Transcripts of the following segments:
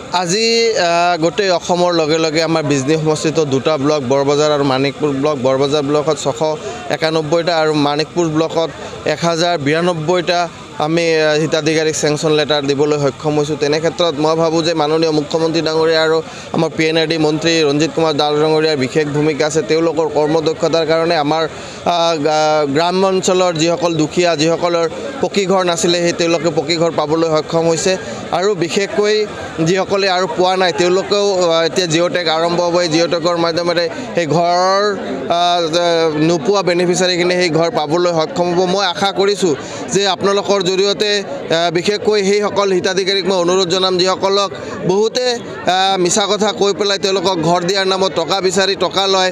আজি গোটেই অসমৰ লগে লগে আমাৰ বিজনী সমষ্টিত দুটা ব্লক বৰবজাৰ আৰু মানিকপুৰ ব্লক বৰবজাৰ ব্লকত 691টা আৰু মানিকপুৰ ব্লকত 1092টা আমি হিতাধিকাৰীক চেংচন লেটাৰ দিবলৈ সক্ষম হৈছোঁ। তেনে ক্ষেত্ৰত মই ভাবোঁ যে মাননীয় মুখ্যমন্ত্ৰী ডাঙৰীয়া আৰু আমাৰ PNRD মন্ত্ৰী ৰঞ্জিত কুমাৰ দাস ডাঙৰীয়াৰ বিশেষ ভূমিকা আছে। তেওঁলোকৰ কৰ্মদক্ষতাৰ কাৰণে আমাৰ গ্ৰাম্য অঞ্চলৰ যিসকল দুখীয়া যিসকলৰ পকী ঘৰ নাছিলে সেই তেওঁলোকে পকী ঘৰ পাবলৈ সক্ষম হৈছে আৰু বিশেষকৈ যিসকলে আৰু পোৱা নাই তেওঁলোকেও এতিয়া জিঅ'টেক আৰম্ভ হ'ব। জিঅ'টেকৰ মাধ্যমেৰে সেই ঘৰৰ নোপোৱা বেনিফিচিয়াৰীখিনি সেই ঘৰ পাবলৈ সক্ষম হ'ব। মই আশা কৰিছোঁ যে আপোনালোকৰ জৰিয়তে বিশেষকৈ সেইসকল হিতাধিকাৰীক মই অনুৰোধ জনাম যিসকলক বহুতে মিছা কথা কৈ পেলাই তেওঁলোকক ঘৰ দিয়াৰ নামত টকা বিচাৰি টকা লয়,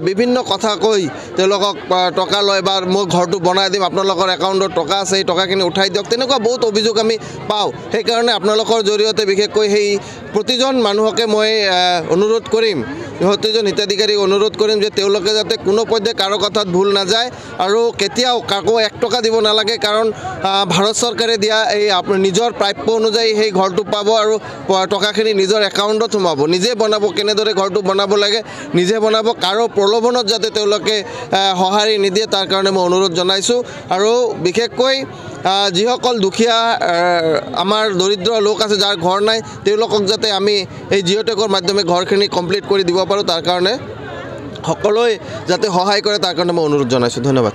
বিভিন্ন কথা কৈ তেওঁলোকক টকা লয় বা মই ঘৰটো বনাই দিম, আপোনালোকৰ একাউণ্টত টকা আছে, সেই টকাখিনি উঠাই দিয়ক, তেনেকুৱা বহুত অভিযোগ আমি পাওঁ। সেইকাৰণে আপোনালোকৰ জৰিয়তে বিশেষকৈ সেই প্ৰতিজন মানুহকে মই অনুৰোধ কৰিম, প্ৰতিজন হিতাধিকাৰীক অনুৰোধ কৰিম যে তেওঁলোকে যাতে কোনো পধ্যে কাৰো কথাত ভুল নাযায় আৰু কেতিয়াও কাকো 1 টকা দিব নালাগে। কাৰণ ভাৰত চৰকাৰে দিয়া এই নিজৰ প্ৰাপ্য অনুযায়ী সেই ঘৰটো পাব আৰু টকাখিনি নিজৰ একাউণ্টত সোমাব। নিজে বনাব, কেনেদৰে ঘৰটো বনাব লাগে নিজে বনাব, কাৰো প্ৰলোভনত যাতে তেওঁলোকে সঁহাৰি নিদিয়ে তাৰ কাৰণে মই অনুৰোধ জনাইছোঁ। আৰু বিশেষকৈ যিসকল দুখীয়া আমাৰ দৰিদ্ৰ লোক আছে যাৰ ঘৰ নাই তেওঁলোকক যাতে আমি এই জিঅ'টেকৰ মাধ্যমে ঘৰখিনি কমপ্লিট কৰি দিব পাৰোঁ তাৰ কাৰণে সকলোৱে যাতে সহায় কৰে তাৰ কাৰণে মই অনুৰোধ জনাইছোঁ। ধন্যবাদ।